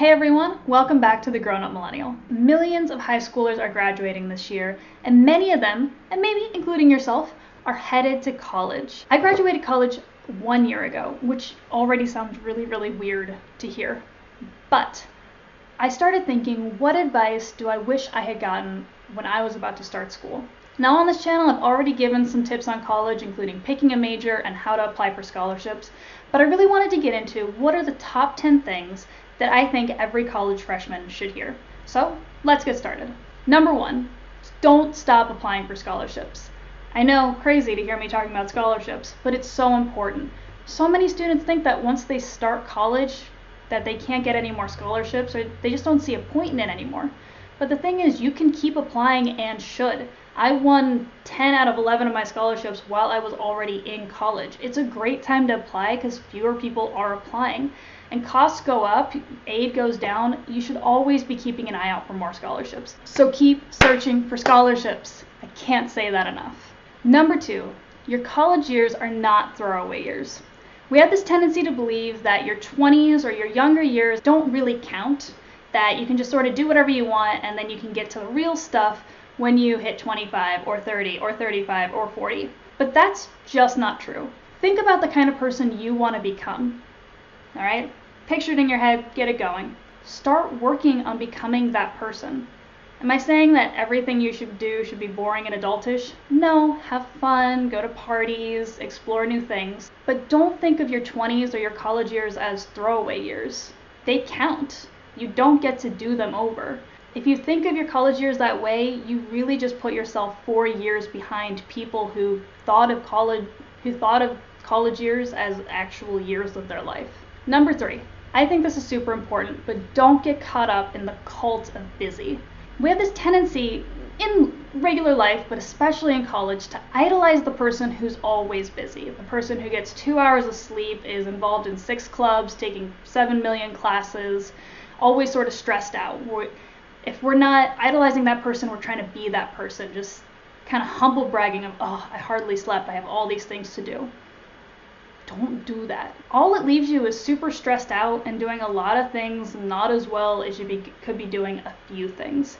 Hey everyone, welcome back to the Grown Up Millennial. Millions of high schoolers are graduating this year, and many of them, and maybe including yourself, are headed to college. I graduated college 1 year ago, which already sounds really weird to hear. But I started thinking, what advice do I wish I had gotten when I was about to start school? Now on this channel, I've already given some tips on college, including picking a major and how to apply for scholarships, but I really wanted to get into what are the top 10 things that I think every college freshman should hear. So let's get started. Number 1, don't stop applying for scholarships. I know, crazy to hear me talking about scholarships, but it's so important. So many students think that once they start college that they can't get any more scholarships, or they just don't see a point in it anymore. But the thing is, you can keep applying and should. I won 10 out of 11 of my scholarships while I was already in college. It's a great time to apply because fewer people are applying. And costs go up, aid goes down. You should always be keeping an eye out for more scholarships. So keep searching for scholarships. I can't say that enough. Number 2, your college years are not throwaway years. We have this tendency to believe that your 20s or your younger years don't really count, that you can just sort of do whatever you want and then you can get to the real stuff when you hit 25 or 30 or 35 or 40. But that's just not true. Think about the kind of person you want to become. All right? Picture it in your head, get it going. Start working on becoming that person. Am I saying that everything you should do should be boring and adultish? No, have fun, go to parties, explore new things. But don't think of your 20s or your college years as throwaway years. They count. You don't get to do them over. If you think of your college years that way, you really just put yourself 4 years behind people who thought of college years as actual years of their life. Number 3, I think this is super important, but don't get caught up in the cult of busy. We have this tendency in regular life, but especially in college, to idolize the person who's always busy. The person who gets 2 hours of sleep, is involved in 6 clubs, taking 7 million classes, always sort of stressed out. If we're not idolizing that person, we're trying to be that person, just kind of humble bragging of, oh, I hardly slept, I have all these things to do. Don't do that. All it leaves you is super stressed out and doing a lot of things not as well as you could be doing a few things.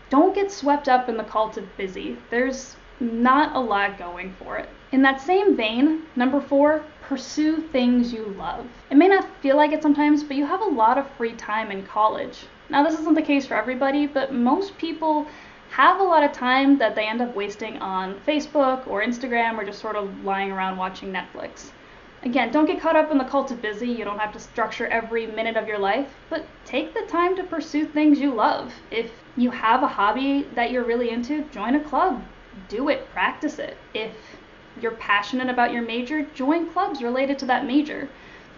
Don't get swept up in the cult of busy. There's not a lot going for it. In that same vein, number 4, pursue things you love. It may not feel like it sometimes, but you have a lot of free time in college. Now, this isn't the case for everybody, but most people have a lot of time that they end up wasting on Facebook or Instagram or just sort of lying around watching Netflix. Again, don't get caught up in the cult of busy. You don't have to structure every minute of your life, but take the time to pursue things you love. If you have a hobby that you're really into, join a club. Do it, practice it. If you're passionate about your major, join clubs related to that major.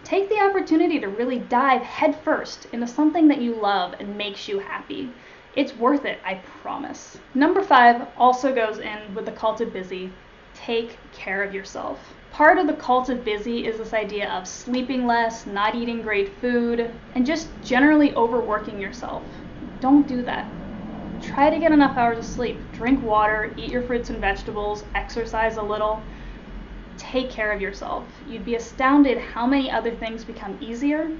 Take the opportunity to really dive headfirst into something that you love and makes you happy. It's worth it, I promise. Number 5 also goes in with the cult of busy. Take care of yourself. Part of the cult of busy is this idea of sleeping less, not eating great food, and just generally overworking yourself. Don't do that. Try to get enough hours of sleep. Drink water, eat your fruits and vegetables, exercise a little. Take care of yourself. You'd be astounded how many other things become easier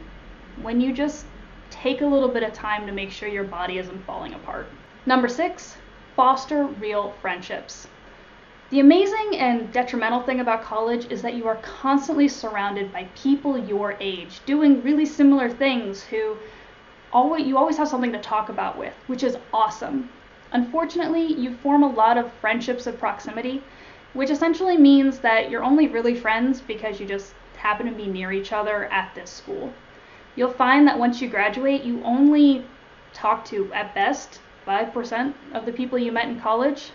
when you just take a little bit of time to make sure your body isn't falling apart. Number 6, foster real friendships. The amazing and detrimental thing about college is that you are constantly surrounded by people your age, doing really similar things who you always have something to talk about with, which is awesome. Unfortunately, you form a lot of friendships of proximity, which essentially means that you're only really friends because you just happen to be near each other at this school. You'll find that once you graduate, you only talk to, at best, 5% of the people you met in college.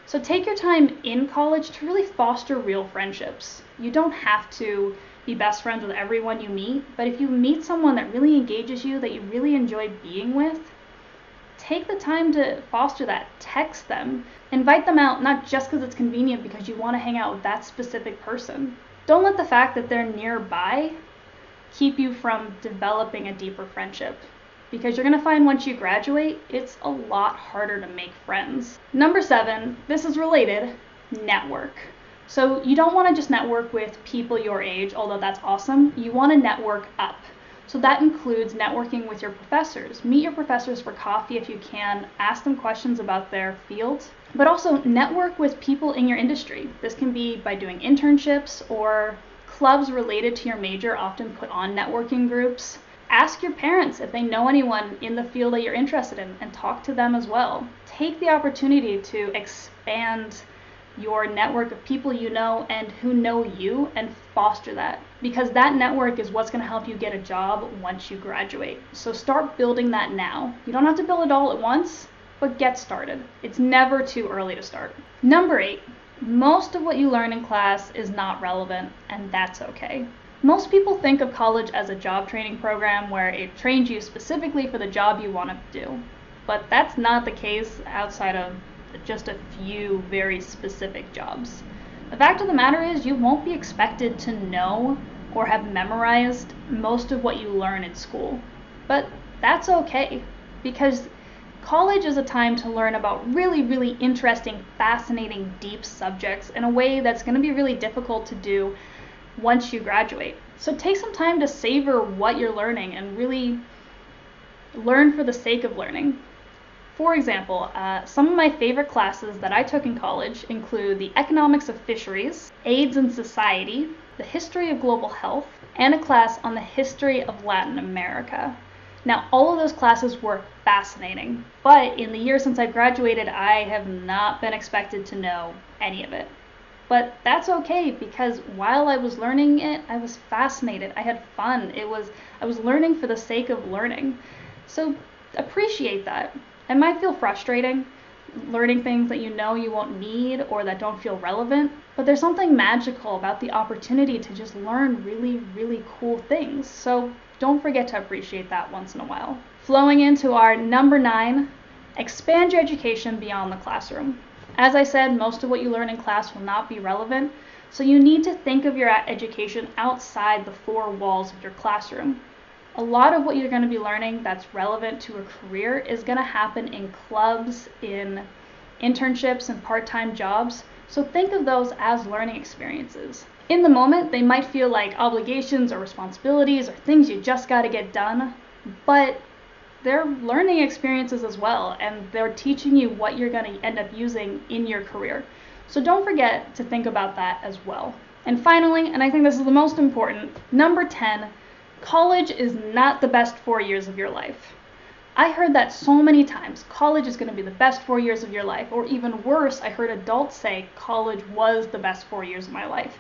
So take your time in college to really foster real friendships. You don't have to be best friends with everyone you meet, but if you meet someone that really engages you, that you really enjoy being with, take the time to foster that. Text them. Invite them out, not just because it's convenient, because you want to hang out with that specific person. Don't let the fact that they're nearby keep you from developing a deeper friendship, because you're going to find once you graduate, it's a lot harder to make friends. Number 7, this is related, network. So you don't want to just network with people your age, although that's awesome. You want to network up. So that includes networking with your professors. Meet your professors for coffee if you can. Ask them questions about their field, but also network with people in your industry. This can be by doing internships, or clubs related to your major often put on networking groups. Ask your parents if they know anyone in the field that you're interested in, and talk to them as well. Take the opportunity to expand your network of people you know and who know you, and foster that, because that network is what's going to help you get a job once you graduate. So start building that now. You don't have to build it all at once, but get started. It's never too early to start. Number 8, most of what you learn in class is not relevant, and that's okay. Most people think of college as a job training program where it trains you specifically for the job you want to do, but that's not the case outside of just a few very specific jobs. The fact of the matter is, you won't be expected to know or have memorized most of what you learn in school, but that's okay, because college is a time to learn about really, really interesting, fascinating, deep subjects in a way that's going to be really difficult to do once you graduate. So take some time to savor what you're learning and really learn for the sake of learning. For example, some of my favorite classes that I took in college include the economics of fisheries, AIDS and society, the history of global health, and a class on the history of Latin America. Now, all of those classes were fascinating, but in the year since I've graduated, I have not been expected to know any of it. But that's okay, because while I was learning it, I was fascinated. I had fun. I was learning for the sake of learning. So appreciate that. It might feel frustrating learning things that you know you won't need or that don't feel relevant, but there's something magical about the opportunity to just learn really, really cool things. So don't forget to appreciate that once in a while. Flowing into our number 9, expand your education beyond the classroom. As I said, most of what you learn in class will not be relevant, so you need to think of your education outside the 4 walls of your classroom. A lot of what you're going to be learning that's relevant to a career is going to happen in clubs, in internships, and part-time jobs, so think of those as learning experiences. In the moment, they might feel like obligations or responsibilities or things you just got to get done, but they're learning experiences as well, and they're teaching you what you're going to end up using in your career. So don't forget to think about that as well. And finally, and I think this is the most important, number 10, college is not the best 4 years of your life. I heard that so many times. College is going to be the best 4 years of your life. Or even worse, I heard adults say college was the best 4 years of my life.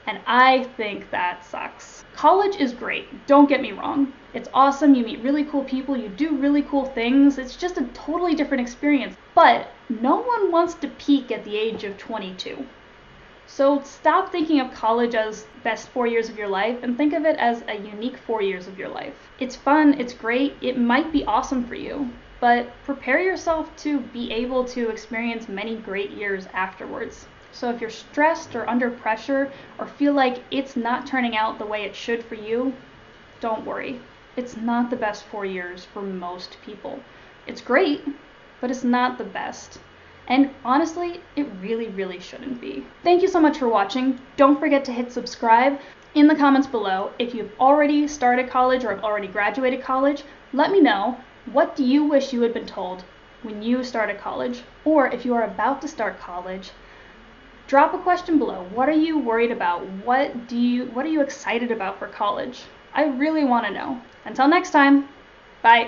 And I think that sucks. College is great, don't get me wrong. It's awesome, you meet really cool people, you do really cool things. It's just a totally different experience. But no one wants to peak at the age of 22. So stop thinking of college as best 4 years of your life and think of it as a unique 4 years of your life. It's fun, it's great, it might be awesome for you, but prepare yourself to be able to experience many great years afterwards. So if you're stressed or under pressure or feel like it's not turning out the way it should for you, don't worry. It's not the best 4 years for most people. It's great, but it's not the best. And honestly, it really, really shouldn't be. Thank you so much for watching. Don't forget to hit subscribe. In the comments below, if you've already started college or have already graduated college, let me know, what do you wish you had been told when you started college? Or if you are about to start college, drop a question below. What are you worried about? What are you excited about for college? I really want to know. Until next time, bye.